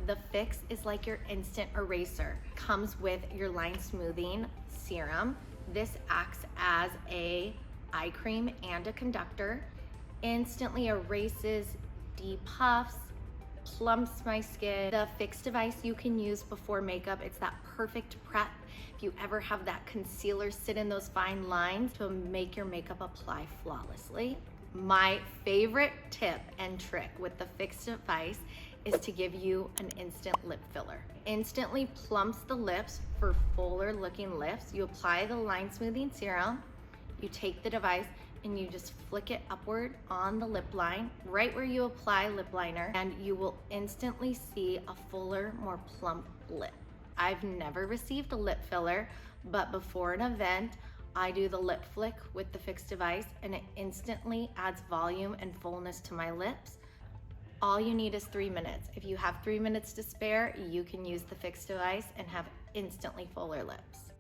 the FIX is like your instant eraser. Comes with your line smoothing serum. This acts as a eye cream and a conductor. Instantly erases, depuffs, plumps my skin. The FIX device you can use before makeup. It's that perfect prep if you ever have that concealer sit in those fine lines to make your makeup apply flawlessly. My favorite tip and trick with the FIX device is to give you an instant lip filler. Instantly plumps the lips for fuller looking lips. You apply the line smoothing serum, you take the device and you just flick it upward on the lip line, right where you apply lip liner, and you will instantly see a fuller, more plump lip. I've never received a lip filler, but before an event, I do the lip flick with the FIX device and it instantly adds volume and fullness to my lips. All you need is 3 minutes. If you have 3 minutes to spare, you can use the FIX device and have instantly fuller lips.